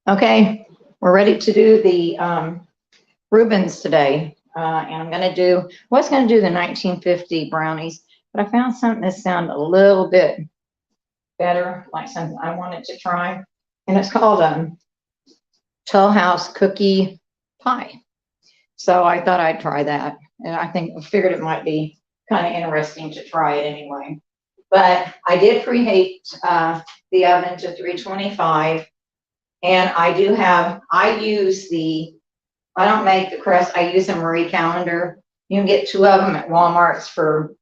Okay, we're ready to do the Rubens today. And I'm going to do, was going to do the 1950 brownies, but I found something that sounded a little bit better, like something I wanted to try. And it's called Toll House Cookie Pie. So I thought I'd try that. And I figured it might be kind of interesting to try it anyway. But I did preheat the oven to 325. And I don't make the crust, I use a Marie Calendar. You can get 2 of them at Walmart's for,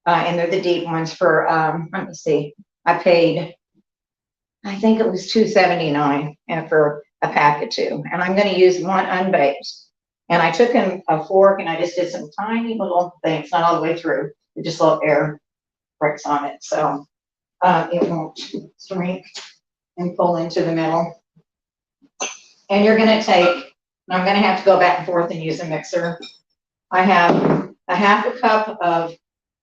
and they're the deep ones for, let me see, I paid, I think it was $2.79 and for a pack of 2. And I'm going to use one unbaked. And I took in a fork and I just did some tiny little things, not all the way through, just little air bricks on it. So it won't shrink and pull into the middle. And you're going to take, and I'm going to have to go back and forth and use a mixer. I have a half a cup of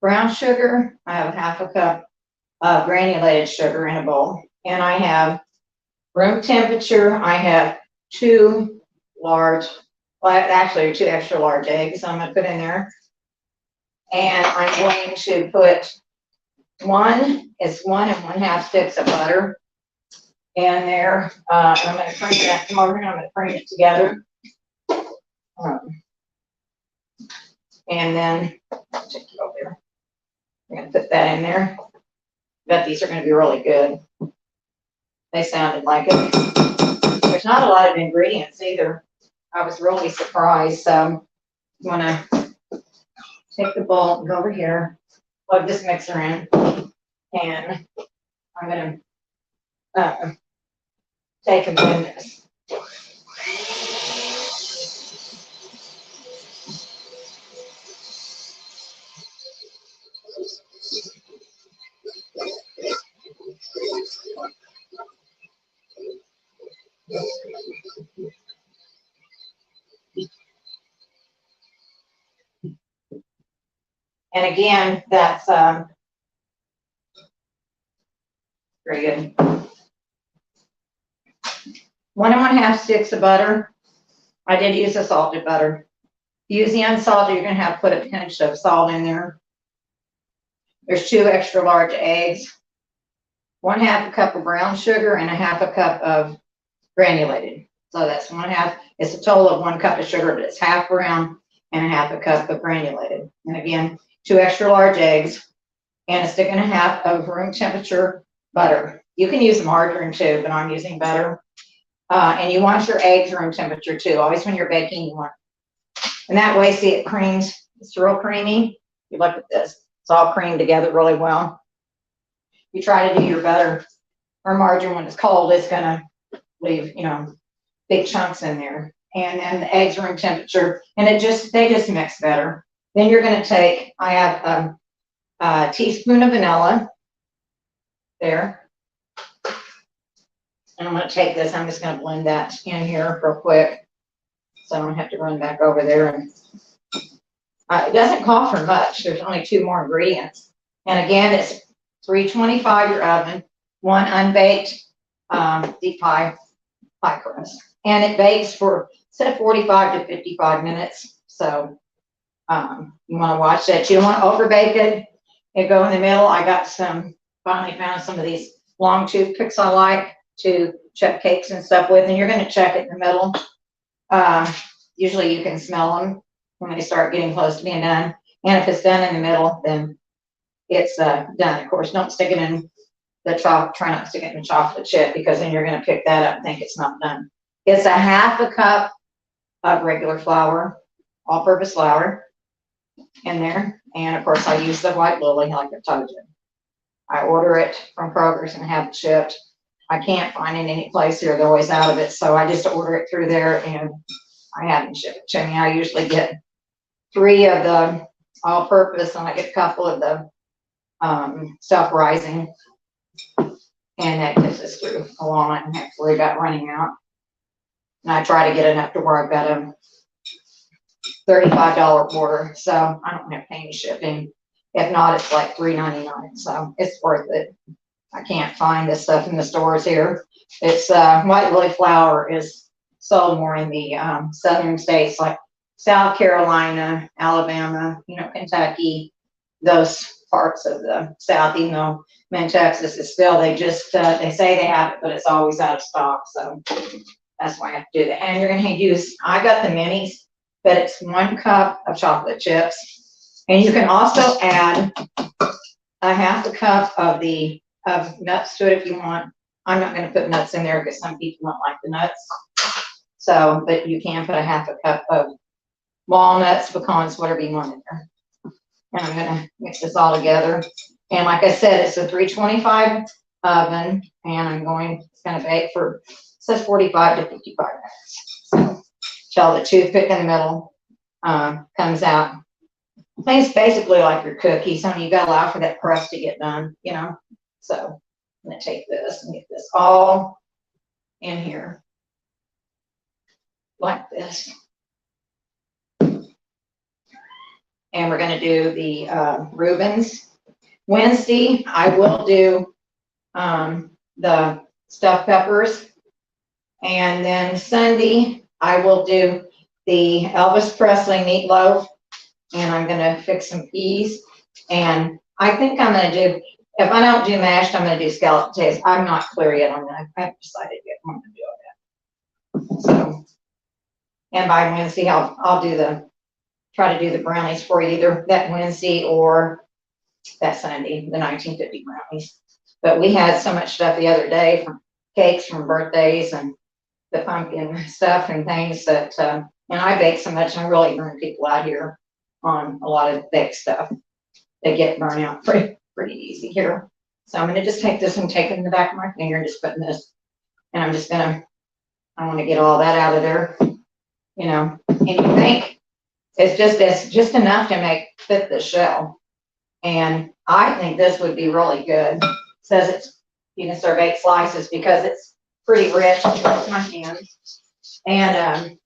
brown sugar. I have a half a cup of granulated sugar in a bowl. And I have room temperature. I have 2 large, well, actually 2 extra large eggs I'm going to put in there. And I'm going to put 1 and 1/2 sticks of butter in there. I'm going to cream that tomorrow. I'm going to cream it together. And then take it over there. I'm going to put that in there. I bet these are going to be really good. They sounded like it. There's not a lot of ingredients either. I was really surprised. So I'm going to take the bowl and go over here, plug this mixer in, and I'm going to take and blend this. And again, that's very good. 1 and 1/2 sticks of butter. I did use the salted butter. If you use the unsalted, you're going to have to put a pinch of salt in there. There's 2 extra large eggs, 1/2 cup of brown sugar, and 1/2 cup of granulated. So that's 1/2. It's a total of 1 cup of sugar, but it's half brown and 1/2 cup of granulated. And again, 2 extra large eggs and 1.5 sticks of room temperature butter. You can use margarine too, but I'm using butter. And you want your eggs room temperature too. Always when you're baking, you want. And that way, see, it creams. It's real creamy. You look at this. It's all creamed together really well. You try to do your butter or margarine when it's cold, it's going to leave, big chunks in there. And then the eggs room temperature, and they just mix better. Then you're going to take, I have a teaspoon of vanilla there. And I'm going to take this, I'm just going to blend that in here real quick so I don't have to run back over there. And it doesn't call for much. There's only 2 more ingredients. And again, it's 325 your oven, 1 unbaked deep pie crust. And it bakes for, said 45 to 55 minutes. So you want to watch that. You don't want to overbake it. It go in the middle. I got finally found some of these long toothpicks I like to check cakes and stuff with, and you're going to check it in the middle. Usually you can smell them when they start getting close to being done. And if it's done in the middle, then it's done. Of course, don't stick it in the chocolate. Try not to stick it in the chocolate chip, because then you're going to pick that up and think it's not done. It's 1/2 cup of regular flour, all-purpose flour in there. And of course, I use the white lily like I told you. I order it from Kroger's and have it shipped. I can't find it any place here. They're always out of it. So I just order it through there and I have them ship it to me. I usually get 3 of the all-purpose and I get a couple of the self-rising. And that gets us through a long night and have to worry about running out. And I try to get enough to where I've got $35 order, so I don't have to pay any shipping. If not, it's like $3.99, so it's worth it. I can't find this stuff in the stores here. It's white lily flour is sold more in the southern states like South Carolina, Alabama, Kentucky, those parts of the South. Even though I'm in Texas, it's still they just they say they have it, but it's always out of stock. So that's why I have to do that. And you're gonna use. I got the minis, but it's 1 cup of chocolate chips, and you can also add a half a cup of nuts to it if you want. I'm not going to put nuts in there because some people don't like the nuts. So, but you can put a half a cup of walnuts, pecans, whatever you want in there. And I'm going to mix this all together. And like I said, it's a 325 oven, and it's going to bake for, it says 45 to 55 minutes. So, till the toothpick in the middle comes out. It's basically like your cookies. I mean, you got to allow for that crust to get done, So I'm going to take this and get this all in here like this. And we're going to do the Rubens. Wednesday, I will do the stuffed peppers. And then Sunday, I will do the Elvis Presley meatloaf. And I'm going to fix some peas. And I think I'm going to do, if I don't do mashed, I'm going to do scalloped potatoes. I'm not clear yet on that. I haven't decided yet what I'm going to do that. So, and by Wednesday, I'll try to do the brownies for you either that Wednesday or that Sunday, the 1950 brownies. But we had so much stuff the other day from cakes from birthdays and the pumpkin stuff and things that, and I bake so much, and I really burn people out here on a lot of baked stuff. They get burned out pretty easy here. So I'm going to just take this and take it in the back of my finger and just put in this. And I'm just going to, I want to get all that out of there, and you think it's just enough to fit the shell. And I think this would be really good. It says you can serve 8 slices because it's pretty rich with my hands. And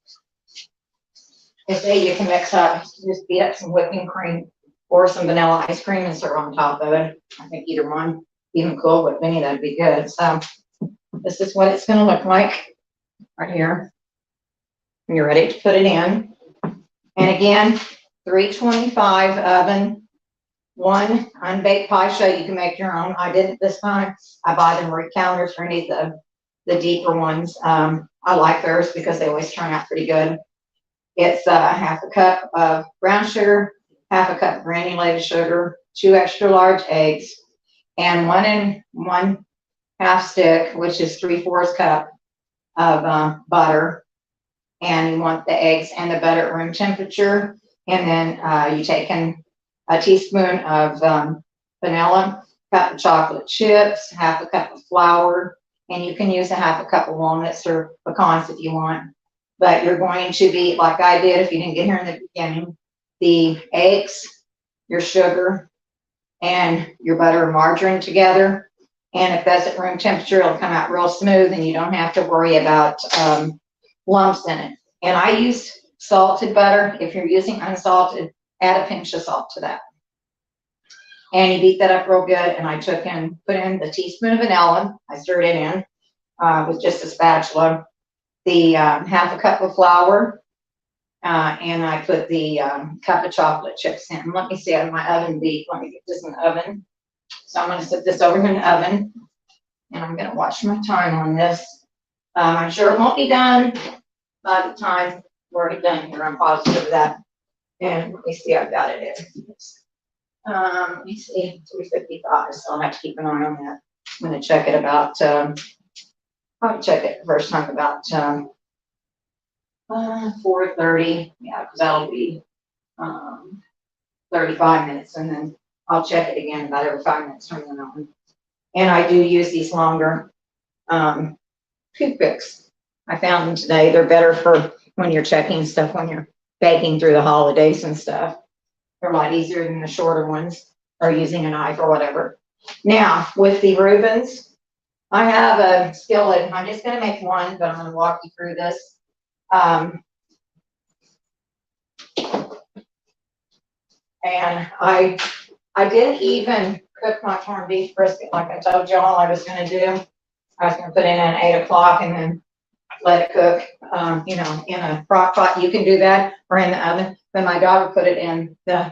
they say you can mix up, just beat up some whipping cream or some vanilla ice cream and serve on top of it. I think either one, even Cool Whip mini, that'd be good. So this is what it's going to look like right here. And you're ready to put it in. And again, 325 oven, 1 unbaked pie shell. You can make your own. I didn't this time. I buy them Marie Callender's for any of the deeper ones. I like theirs because they always turn out pretty good. It's half a cup of brown sugar, half a cup of granulated sugar, 2 extra large eggs, and 1 1/2 stick, which is 3/4 cup of butter. And you want the eggs and the butter at room temperature. And then you take in a teaspoon of vanilla, cup of chocolate chips, half a cup of flour, and you can use a half a cup of walnuts or pecans if you want. But you're going to be, like I did if you didn't get here in the beginning, the eggs, your sugar, and your butter and margarine together. And if that's at room temperature, it'll come out real smooth and you don't have to worry about lumps in it. And I use salted butter. If you're using unsalted, add a pinch of salt to that. And you beat that up real good. And I put in the teaspoon of vanilla. I stirred it in with just a spatula. The half a cup of flour, and I put the cup of chocolate chips in. Let me see, I have my oven beat. Let me get this in the oven. So I'm going to set this over in the oven, and I'm going to watch my time on this. I'm sure it won't be done by the time we're done here. I'm positive of that. And let me see, I've got it in. Let me see, 355, so I'll have to keep an eye on that. I'm going to check it about probably check it the first time about 4:30. Yeah, because that'll be 35 minutes, and then I'll check it again about every 5 minutes from then on. And I do use these longer toothpicks. I found them today. They're better for when you're checking stuff when you're baking through the holidays and stuff. They're a lot easier than the shorter ones, or using a knife or whatever. Now with the Rubens, I have a skillet. I'm just going to make one, but I'm going to walk you through this. And I didn't even cook my corned beef brisket like I told y'all I was gonna do. I was gonna put it in at 8 o'clock and then let it cook, you know, in a crock pot. You can do that, or in the oven. But my daughter put it in the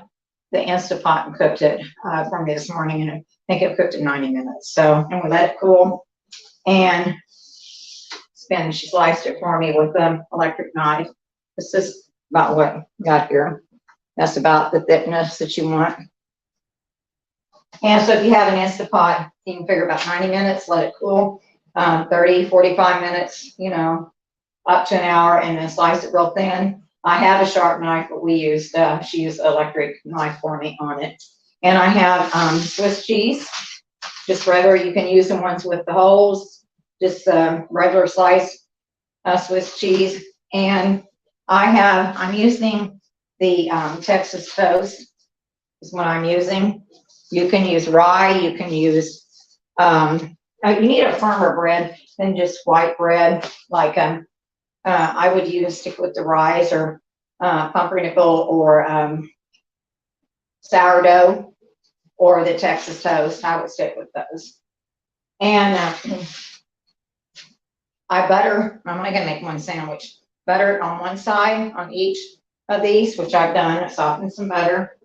Instapot and cooked it for me this morning, and I think it cooked in 90 minutes. So, and we let it cool, and then she sliced it for me with an electric knife. This is about what I got here. That's about the thickness that you want. And so if you have an Instapot, you can figure about 90 minutes, let it cool, 30, 45 minutes, you know, up to an hour, and then slice it real thin. I have a sharp knife, but we used, she used an electric knife for me on it. And I have Swiss cheese, just regular. You can use the ones with the holes, just regular slice Swiss cheese. And I'm using the Texas toast is what I'm using. You can use rye, you can use, you need a firmer bread than just white bread, like I would stick with the rye or pumpernickel or sourdough or the Texas toast. I would stick with those. And I'm only gonna make one sandwich. Butter it on one side on each of these, which I've done. I softened some butter,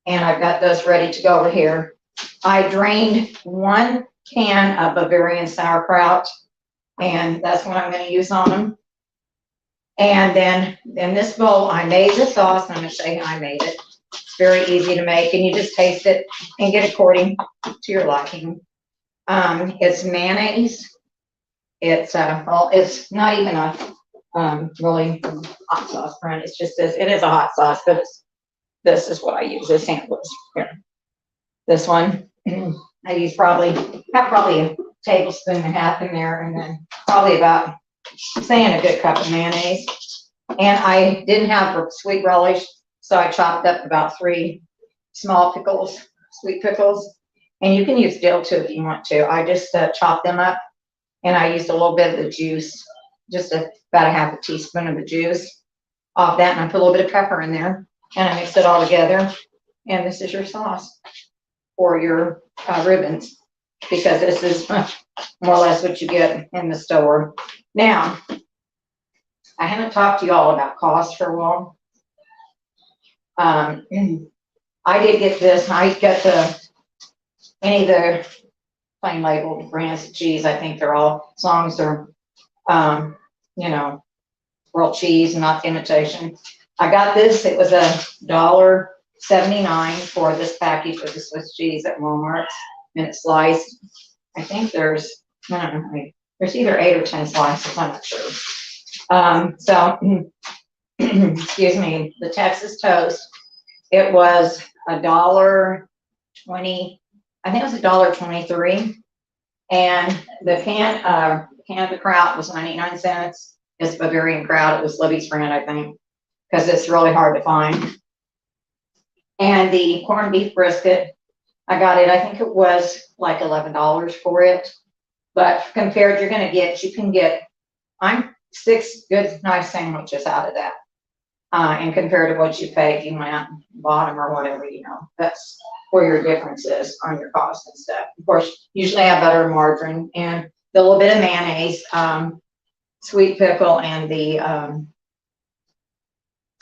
and I've got those ready to go over here. I drained 1 can of Bavarian sauerkraut, and that's what I'm gonna use on them. And then in this bowl, I made the sauce. I'm gonna show you how I made it. It's very easy to make, and you just taste it and get according to your liking. It's mayonnaise. It's well, it's not even a really hot sauce brand. It's just this. It is a hot sauce, but this is what I use. This samples here. This one, I use probably a tablespoon and a half in there, and then probably about, saying, a good cup of mayonnaise. And I didn't have sweet relish, so I chopped up about 3 small pickles, sweet pickles. And you can use dill too if you want to. I just chopped them up, and I used a little bit of the juice, just about a half a teaspoon of the juice off that, and I put a little bit of pepper in there, and I mixed it all together. And this is your sauce for your Rubens, because this is more or less what you get in the store. Now, I haven't talked to you all about cost for a while. I did get this. I got any of the plain label brands of cheese. I think they're all, as long as they're, you know, real cheese and not imitation. I got this. It was $1.79 for this package of the Swiss cheese at Walmart, and it's sliced. I think there's, I don't know, there's either 8 or 10 slices. I'm not sure. So, excuse me, the Texas toast, it was $1.20. I think it was $1.23. And the can of the kraut was 99 cents. It's Bavarian kraut. It was Libby's brand, I think, because it's really hard to find. And the corned beef brisket, I got it, I think it was like $11 for it. But compared, you can get, 6 good, nice sandwiches out of that. And compared to what you pay if you went out and bought them or whatever, you know, that's where your difference is on your cost and stuff. Of course, usually I have butter and margarine and the little bit of mayonnaise, sweet pickle, and the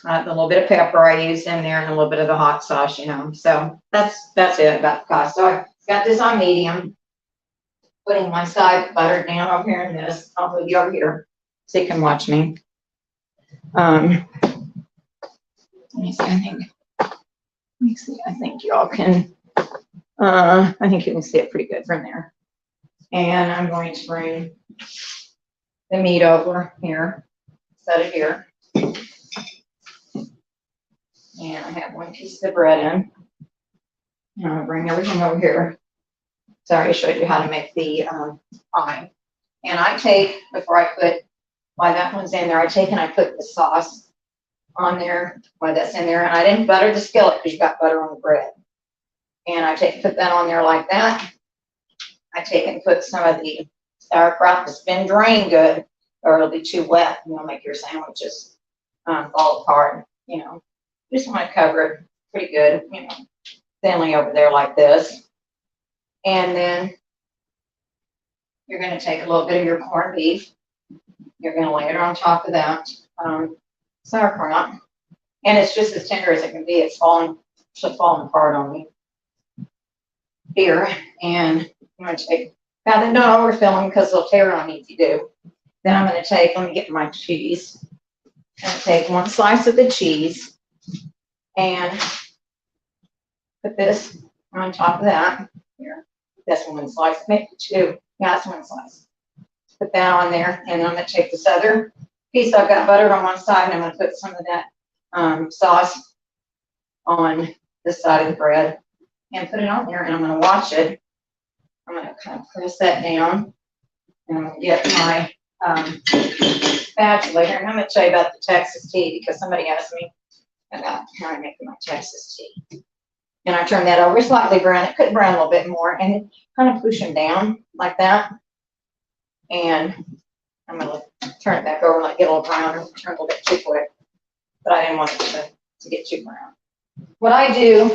little bit of pepper I used in there, and a little bit of the hot sauce, you know. So that's it about the cost. So I got this on medium, putting my side butter down over here in this. I'll move you over here so you can watch me. Let me see, I think y'all can, I think you can see it pretty good from there. And I'm going to bring the meat over here, set it here. And I have 1 piece of bread in. And I'm gonna bring everything over here. Sorry, I showed you how to make the pie. And I take, before I put, while that one's in there, I take and I put the sauce on there while that's in there. And I didn't butter the skillet because you got butter on the bread. And I take and put that on there like that. I take and put some of the sauerkraut that's been drained good, or it'll be too wet and you'll make your sandwiches fall apart, you know. Just want to cover it pretty good, you know, thinly over there like this. And then you're going to take a little bit of your corned beef. You're going to lay it on top of that sauerkraut. And it's just as tender as it can be. It's just falling apart on me here. And I'm going to take, now then don't overfill them because they'll tear on you if you do. Then I'm going to take, let me get my cheese. I'm going to take one slice of the cheese and put this on top of that. Here, that's one slice, maybe two. Yeah, that's one slice. Put that on there, and I'm going to take this other piece I've got buttered on one side, and I'm going to put some of that sauce on this side of the bread and put it on there, and I'm going to watch it. I'm going to kind of press that down, and I'm going to get my spatula here, and I'm going to tell you about the Texas tea because somebody asked me about how I make my Texas tea. And I turn that over slightly brown. It could brown a little bit more, and kind of push them down like that. And I'm going to turn it back over and let it get a little browner. Turn a little bit too quick, but I didn't want it to get too brown. What I do,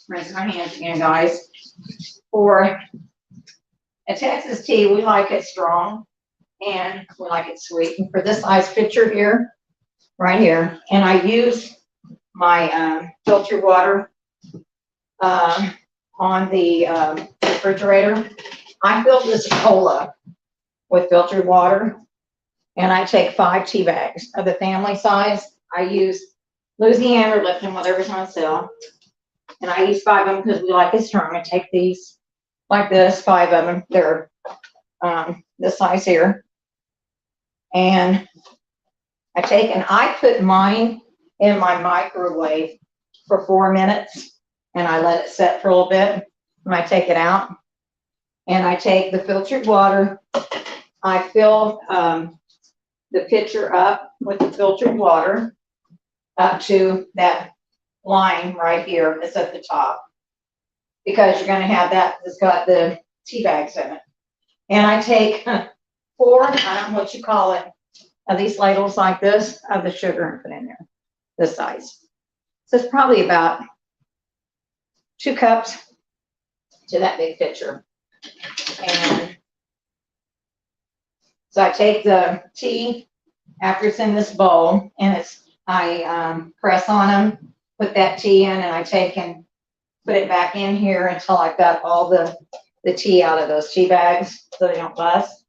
raise my hands again, guys. For a Texas tea, we like it strong and we like it sweet. And for this size pitcher here, right here, and I use my filtered water on the refrigerator. I fill this cola with filtered water, and I take 5 tea bags of the family size. I use Louisiana or Lipton, whatever's on sale, and I use 5 of them because we like it strong. I take these like this, 5 of them. They're this size here, and I put mine in my microwave for 4 minutes, and I let it set for a little bit, and I take it out, and I take the filtered water. I fill the pitcher up with the filtered water up to that line right here that's at the top, because you're going to have that that's got the tea bags in it. And I take 4, I don't know what you call it, of these ladles like this of the sugar and put in there, this size. So it's probably about 2 cups to that big pitcher. And so I take the tea after it's in this bowl, and I press on them, put that tea in, and I take and put it back in here until I've got all the tea out of those tea bags so they don't bust,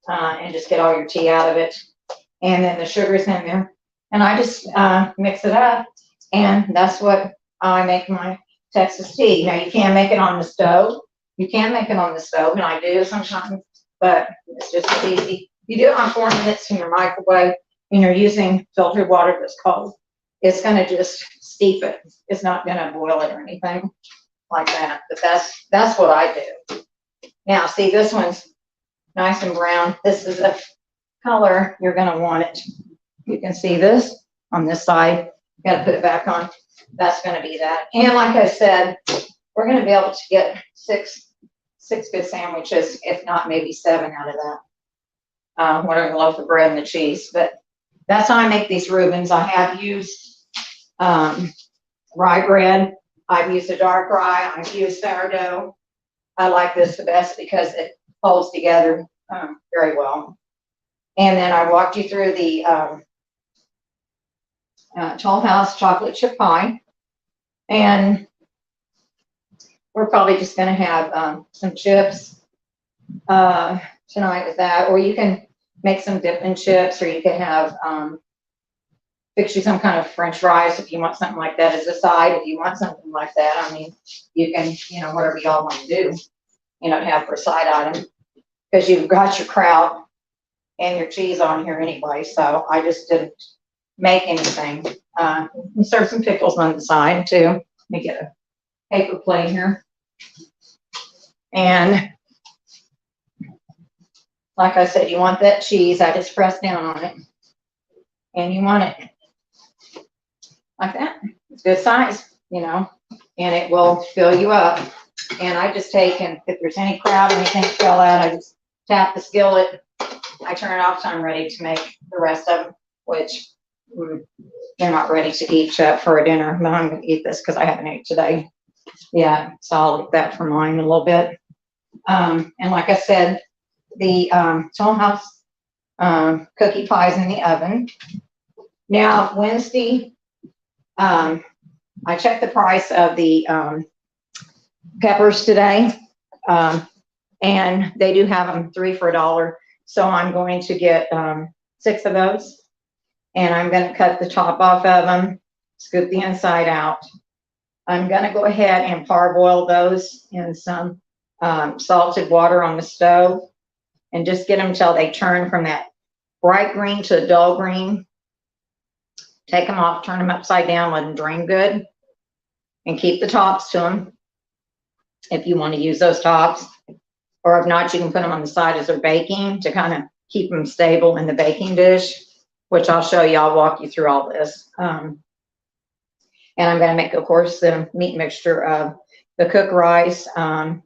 and just get all your tea out of it. And then the sugar's in there, and I just mix it up, and that's what I make my Texas tea. Now you can't make it on the stove. You can make it on the stove, and I do sometimes, but it's just as easy. You do it on 4 minutes in your microwave, and you're using filtered water that's cold. It's going to just steep it. It's not going to boil it or anything like that. But that's what I do. Now, see, this one's nice and brown. This is the color you're going to want it. You can see this on this side. You got to put it back on. That's going to be that. And like I said, we're going to be able to get six good sandwiches, if not maybe 7 out of that. Whatever, the loaf of bread and the cheese. But that's how I make these Rubens. I have used rye bread. I've used a dark rye. I've used sourdough. I like this the best because it holds together very well. And then I walked you through the Toll House chocolate chip pie. And we're probably just going to have some chips tonight with that. Or you can make some dipping chips, or you can have fix you some kind of French fries if you want something like that as a side. If you want something like that, I mean, you can, whatever y'all want to do, to have for a side item, because you've got your kraut and your cheese on here anyway. So I just didn't make anything. You serve some pickles on the side too. Let me get a paper plate here. And like I said, you want that cheese. I just press down on it. And you want it like that. It's good size, and it will fill you up. And I just take, and if there's any kraut or anything fell out, I just tap the skillet. I turn it off, so I'm ready to make the rest of them, which they're not ready to eat yet for a dinner, but I'm gonna eat this because I haven't ate today. Yeah, so I'll eat that for mine in a little bit. And like I said, the Toll House cookie pie's in the oven. Now, Wednesday, I checked the price of the peppers today, and they do have them 3 for $1. So I'm going to get 6 of those, and I'm going to cut the top off of them, scoop the inside out. I'm going to go ahead and parboil those in some salted water on the stove, and just get them until they turn from that bright green to a dull green. Take them off, turn them upside down, let them drain good, and keep the tops to them if you want to use those tops. Or if not, you can put them on the side as they're baking to kind of keep them stable in the baking dish, which I'll show you. I'll walk you through all this. And I'm going to make, of course, the meat mixture of the cooked rice. 1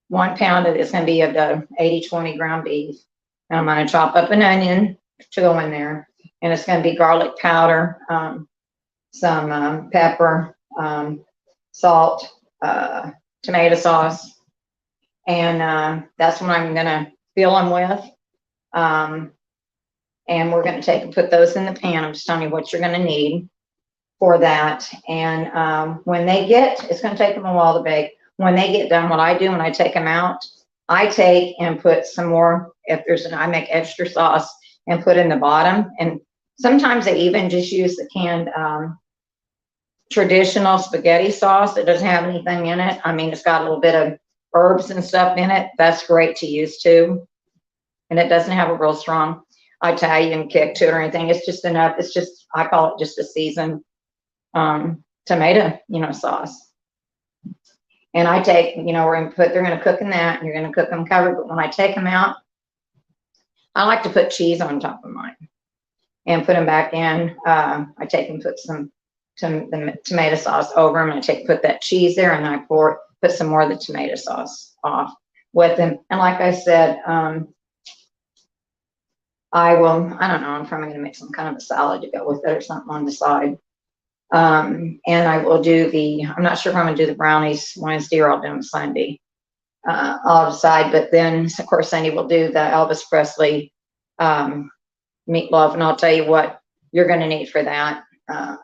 pound of it's going to be of the 80-20 ground beef. And I'm going to chop up an onion to go in there. And it's going to be garlic powder, some pepper, salt, tomato sauce. And that's what I'm going to fill them with. And we're going to take and put those in the pan. I'm just telling you what you're going to need for that. And when they get, it's going to take them a while to bake. When they get done, what I do when I take them out, I take and put some more, if there's I make extra sauce and put in the bottom. And sometimes they even just use the canned traditional spaghetti sauce. It doesn't have anything in it. I mean, it's got a little bit of herbs and stuff in it. That's great to use too. And it doesn't have a real strong Italian kick to it or anything. It's just enough. It's just, I call it just a seasoned tomato, sauce. And I take, they're going to cook in that, and you're going to cook them covered. But when I take them out, I like to put cheese on top of mine and put them back in. I take and put some the tomato sauce over them, and I take put that cheese there, and then I put some more of the tomato sauce off with them. And like I said, I don't know, I'm probably going to make some kind of a salad to go with it or something on the side. And I will do I'm not sure if I'm going to do the brownies Wednesday or I'll do them Sunday. I'll decide. But then, of course, Sunday we'll do the Elvis Presley meatloaf, and I'll tell you what you're going to need for that.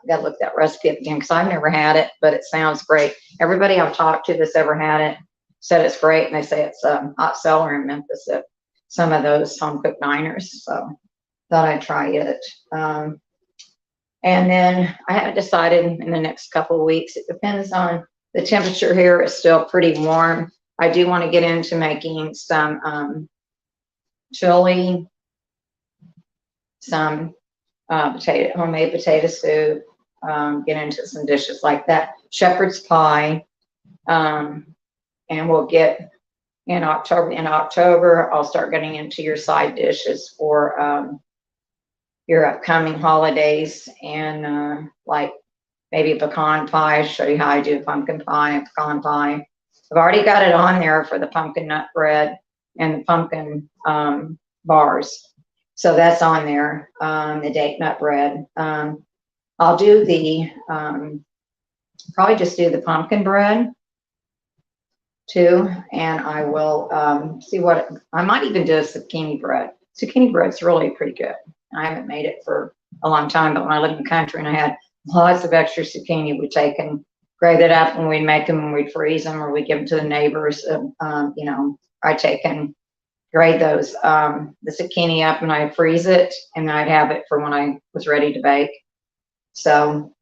Gotta look that recipe up again because I've never had it, but it sounds great. Everybody I've talked to that's ever had it said it's great, and they say it's a hot seller in Memphis at some of those home cooked diners. So thought I'd try it. And then I haven't decided in the next couple of weeks. It depends on the temperature here. It's still pretty warm. I do want to get into making some chili, some homemade potato soup, get into some dishes like that. Shepherd's pie, and we'll get in October. In October, I'll start getting into your side dishes for your upcoming holidays, and like maybe a pecan pie. Show you how I do pumpkin pie and pecan pie. I've already got it on there for the pumpkin nut bread and the pumpkin bars. So that's on there, the date nut bread. I'll do probably just do the pumpkin bread too. And I will see what, I might even do a zucchini bread. Zucchini bread's really pretty good. I haven't made it for a long time, but when I lived in the country and I had lots of extra zucchini, we'd take and grate it up and we'd make them and we'd freeze them, or we'd give them to the neighbors. I'd take and grate those, the zucchini up, and I'd freeze it, and then I'd have it for when I was ready to bake. So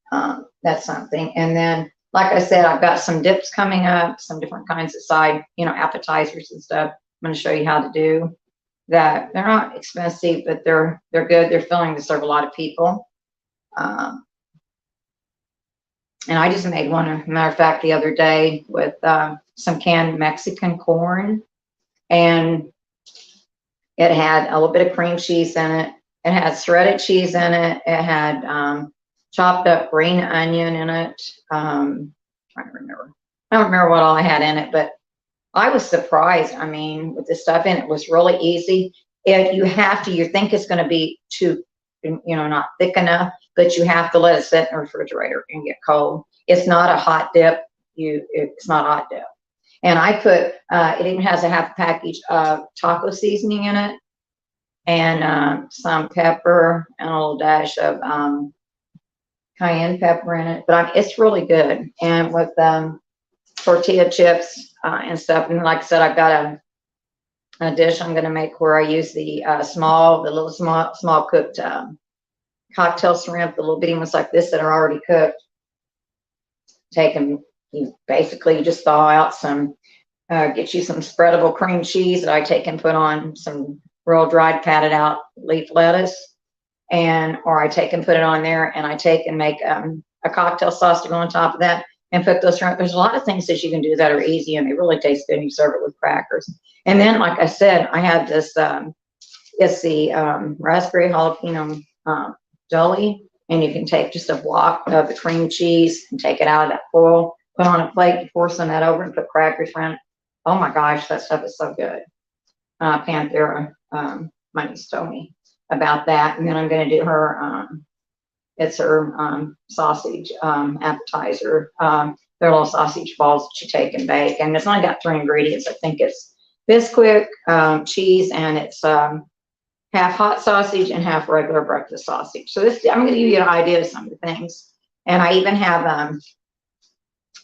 that's something. And then, like I said, I've got some dips coming up, some different kinds of side, appetizers and stuff. I'm going to show you how to do that. They're not expensive, but they're good. They're filling to serve a lot of people. And I just made one, as a matter of fact, the other day with some canned Mexican corn, and it had a little bit of cream cheese in it. It had shredded cheese in it. It had chopped up green onion in it. Trying to remember. I don't remember what all I had in it, but I was surprised. I mean, with the stuff in it, was really easy. If you think it's going to be too not thick enough, but you have to let it sit in the refrigerator and get cold. It's not a hot dip. It's not a hot dip. And I put, it even has a half package of taco seasoning in it, and some pepper and a little dash of cayenne pepper in it. But it's really good. And with tortilla chips and stuff. And like I said, I've got a dish I'm going to make where I use the little small cooked cocktail shrimp, the little bitty ones like this that are already cooked. You basically just thaw out some, get you some spreadable cream cheese that I take and put on some real dried patted out leaf lettuce, or I take and put it on there, and I take and make a cocktail sauce to go on top of that and put those shrimp. There's a lot of things that you can do that are easy and they really taste good, and you serve it with crackers. And then, like I said, I have this, it's the raspberry jalapeno jelly, and you can take just a block of the cream cheese and take it out of that foil, put on a plate, pour some of that over, and put crackers around it. Oh my gosh, that stuff is so good. Panthera, my niece told me about that. And then I'm going to do her, it's her sausage appetizer. They're little sausage balls that you take and bake. And it's only got 3 ingredients. I think it's Bisquick, cheese, and it's half hot sausage and half regular breakfast sausage. So I'm going to give you an idea of some of the things. And I even have,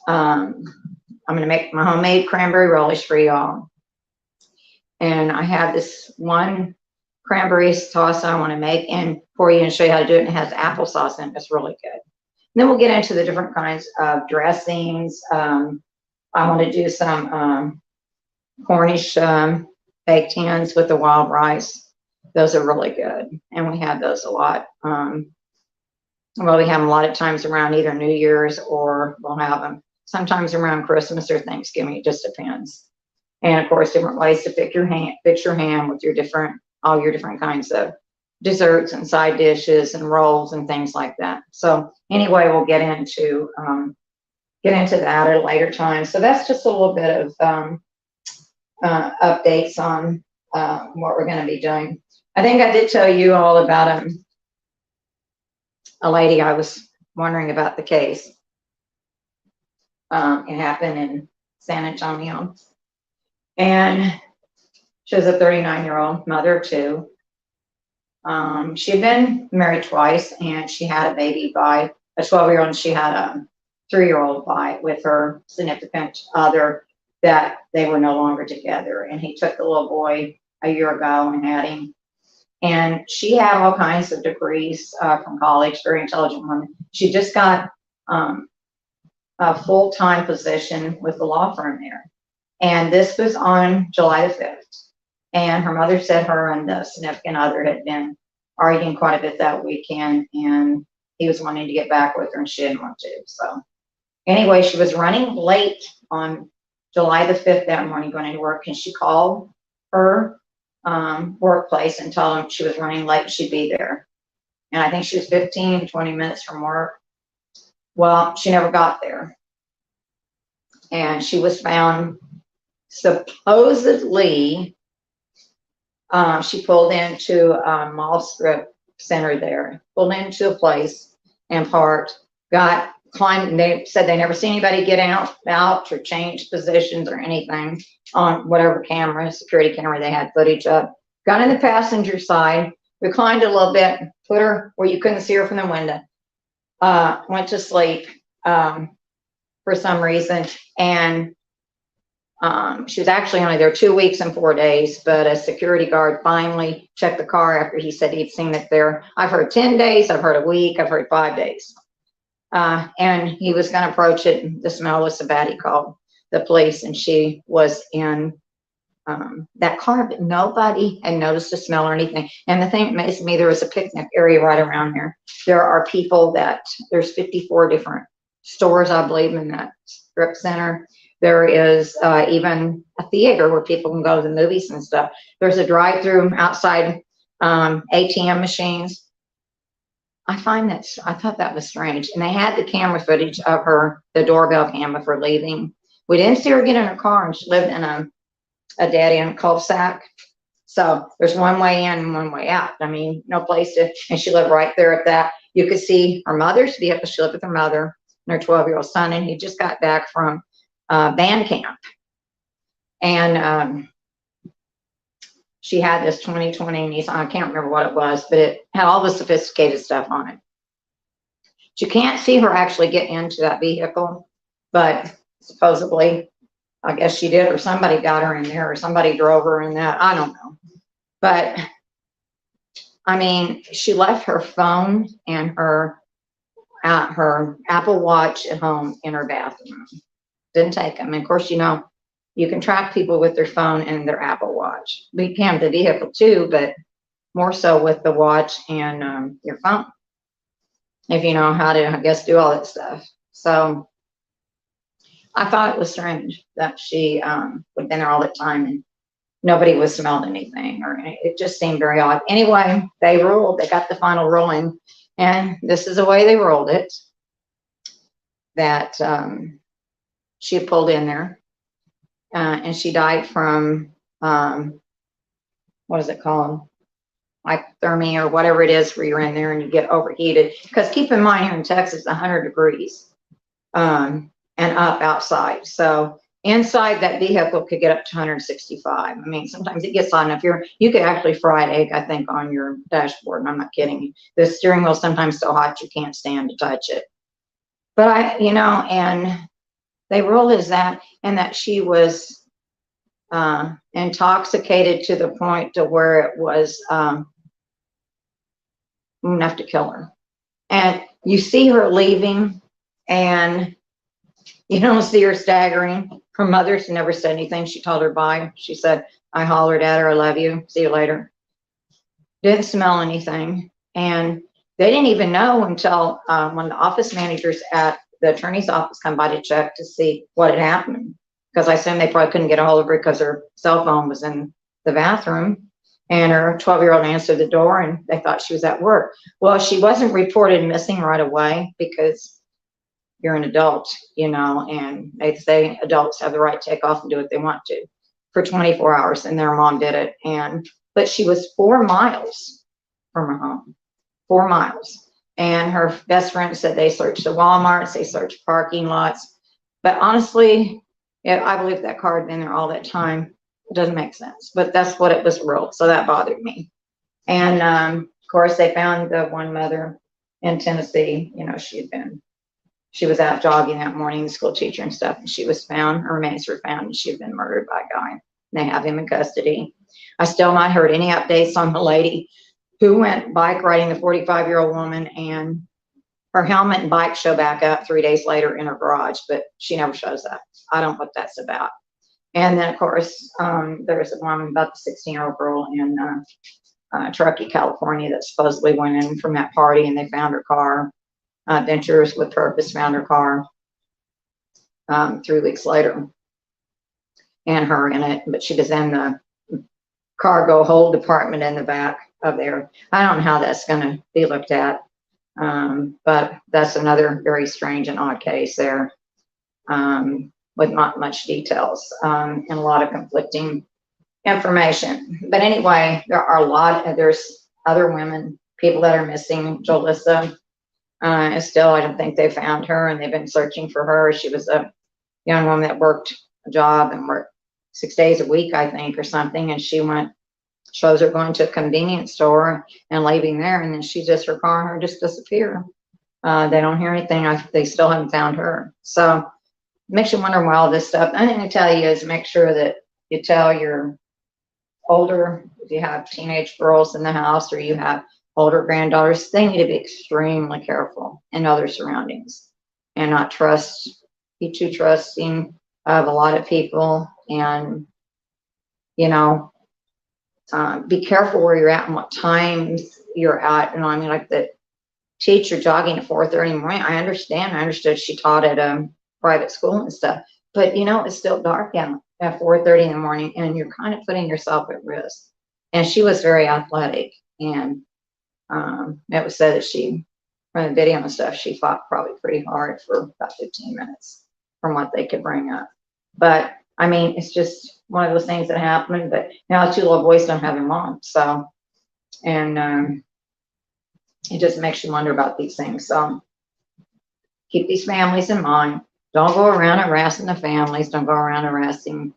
I'm going to make my homemade cranberry relish for y'all. And I have this one cranberry sauce I want to make for you and show you how to do it. And it has applesauce in it. It's really good. And then we'll get into the different kinds of dressings. I want to do some Cornish baked hens with the wild rice. Those are really good. And we have those a lot. Well, we have them a lot of times around either New Year's, or we'll have them sometimes around Christmas or Thanksgiving. It just depends. And of course, different ways to fix your ham with all your different kinds of desserts and side dishes and rolls and things like that. So anyway, we'll get into that at a later time. So that's just a little bit of updates on what we're going to be doing. I think I did tell you all about a lady I was wondering about the case. It happened in San Antonio. And she was a 39-year-old mother of 2. She had been married twice, and she had a baby by a 12-year-old, and she had a 3-year-old by with her significant other that they were no longer together. And he took the little boy a year ago and had him. And she had all kinds of degrees from college, very intelligent woman. She just got a full-time position with the law firm there. And this was on July the 5th. And her mother said her and the significant other had been arguing quite a bit that weekend, and he was wanting to get back with her and she didn't want to. So anyway, she was running late on July the 5th that morning going into work, and she called her workplace and told them she was running late, she'd be there. And I think she was 15, 20 minutes from work. Well, she never got there. And she was found supposedly, she pulled into a mall strip center there, pulled into a place and parked, climbed, and they said they never seen anybody get out or change positions or anything on whatever security camera they had footage of. Got in the passenger side, reclined a little bit, put her where you couldn't see her from the window, went to sleep for some reason. And she was actually only there 2 weeks and 4 days, but a security guard finally checked the car after he said he'd seen it there. I've heard 10 days, I've heard a week, I've heard 5 days. And he was going to approach it, and the smell was so bad he called the police, and she was in that car, but nobody had noticed the smell or anything. And the thing that amazed me, there was a picnic area right around there. There are people there's 54 different stores, I believe, in that strip center. There is even a theater where people can go to the movies and stuff. There's a drive-through outside, ATM machines. I thought that was strange. And they had the camera footage of the doorbell cam of her leaving. We didn't see her get in her car, and she lived in a dead-end cul-de-sac. So there's one way in and one way out. I mean, no place to, and she lived right there at that. You could see her mother's vehicle. She lived with her mother and her 12-year-old son, and he just got back from band camp. And she had this 2020 Nissan. I can't remember what it was, but it had all the sophisticated stuff on it. You can't see her actually get into that vehicle, but supposedly, I guess she did, or somebody got her in there, or somebody drove her in that. I don't know. But I mean, she left her phone and her Apple Watch at home in her bathroom. Didn't take them. And of course, you know, you can track people with their phone and their Apple Watch. We can the vehicle too, but more so with the watch and your phone, if you know how to, I guess, do all that stuff. So I thought it was strange that she would have been there all the time and nobody was smelled anything, or it just seemed very odd. Anyway, they ruled, they got the final ruling, and this is the way they ruled it, that she had pulled in there and she died from, what is it called? Hypothermia or whatever it is where you're in there and you get overheated. Because keep in mind, here in Texas, 100 degrees and up outside. So inside that vehicle could get up to 165. I mean, sometimes it gets hot enough. You could actually fry an egg, I think, on your dashboard, and I'm not kidding you. The steering wheel's sometimes so hot you can't stand to touch it. But you know, and they ruled as that, and that she was intoxicated to the point to where it was enough to kill her. And you see her leaving, and you don't see her staggering. Her mother's never said anything. She told her bye. She said, I hollered at her, I love you, see you later. Didn't smell anything. And they didn't even know until when the office managers at the attorney's office come by to check to see what had happened. Because I assume they probably couldn't get a hold of her because her cell phone was in the bathroom. And her 12-year-old answered the door, and they thought she was at work. Well, she wasn't reported missing right away because you're an adult, you know, and they say adults have the right to take off and do what they want to for 24 hours, and their mom did it. But she was 4 miles from her home, 4 miles. And her best friend said they searched the Walmarts, they searched parking lots. But honestly, yeah, I believe that car had been there all that time. It doesn't make sense, but that's what it was ruled. So that bothered me. And of course, they found the one mother in Tennessee. You know, she was out jogging that morning, the school teacher and stuff, and she was found, her remains were found, and she had been murdered by a guy. And they have him in custody. I still not heard any updates on the lady who went bike riding, the 45-year-old woman, and her helmet and bike show back up 3 days later in her garage, but she never shows up. I don't know what that's about. And then, of course, there was a woman, about the 16-year-old girl in Truckee, California, that supposedly went in from that party, and they found her car. Ventures with Purpose found her car 3 weeks later, and her in it, but she was in the cargo hold department in the back of there. I don't know how that's going to be looked at, but that's another very strange and odd case there, with not much details and a lot of conflicting information. But anyway, there's other women, people that are missing. Jalissa is still, I don't think they found her, and they've been searching for her. She was a young woman that worked a job and worked 6 days a week, I think, or something, and she shows her going to a convenience store and leaving there, and then her car and her just disappear. They don't hear anything. They still haven't found her. So it makes you wonder why all this stuff. The only thing to tell you is make sure that you tell your older, if you have teenage girls in the house or you have older granddaughters, they need to be extremely careful in other surroundings and not be too trusting of a lot of people. And, you know, be careful where you're at and what times you're at. And I mean, like the teacher jogging at 4:30 in the morning, I understood she taught at a private school and stuff, but you know, it's still dark out at 4:30 in the morning, and you're kind of putting yourself at risk. And she was very athletic, and it was said that from the video and stuff, she fought probably pretty hard for about 15 minutes from what they could bring up. But I mean, it's just one of those things that happened, but now the two little boys don't have their mom. So, and it just makes you wonder about these things. So keep these families in mind. Don't go around harassing the families. Don't go around harassing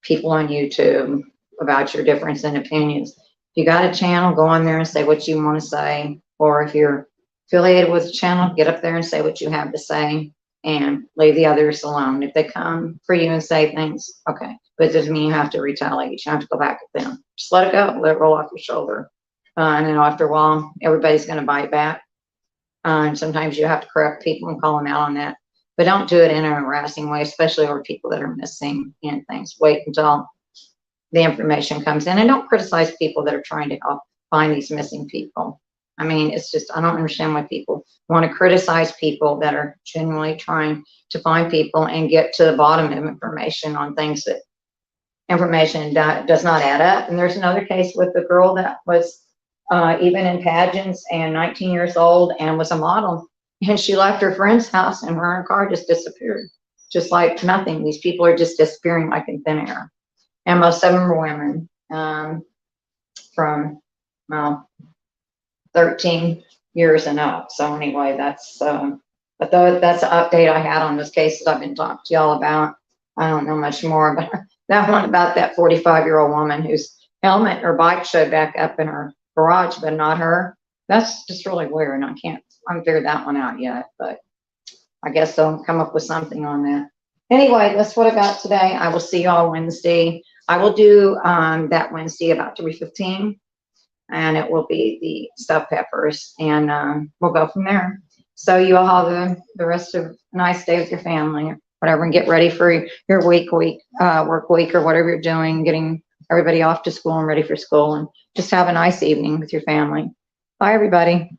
people on YouTube about your difference in opinions. If you got a channel, go on there and say what you want to say. Or if you're affiliated with a channel, get up there and say what you have to say and leave the others alone. If they come for you and say things, okay. But it doesn't mean you have to retaliate. You have to go back at them. Just let it go. Let it roll off your shoulder. And then after a while, everybody's going to bite back. And sometimes you have to correct people and call them out on that. But don't do it in a harassing way, especially over people that are missing and things. Wait until the information comes in, and don't criticize people that are trying to help find these missing people. I mean, it's just, I don't understand why people want to criticize people that are genuinely trying to find people and get to the bottom of information on things that information does not add up. And there's another case with the girl that was even in pageants and 19 years old and was a model. And she left her friend's house and her car just disappeared. Just like nothing. These people are just disappearing like in thin air. And most of them are women from, well, 13 years and up. So anyway, that's, but that's the update I had on those cases I've been talking to y'all about. I don't know much more, but that one about that 45-year-old woman whose helmet or bike showed back up in her garage, but not her. That's just really weird. And I haven't figured that one out yet, but I guess they'll come up with something on that. Anyway, that's what I got today. I will see y'all Wednesday. I will do that Wednesday about 3:15, and it will be the stuffed peppers, and we'll go from there. So you all have the rest of a nice day with your family, whatever, and get ready for your work week, or whatever you're doing, getting everybody off to school and ready for school, and just have a nice evening with your family. Bye, everybody.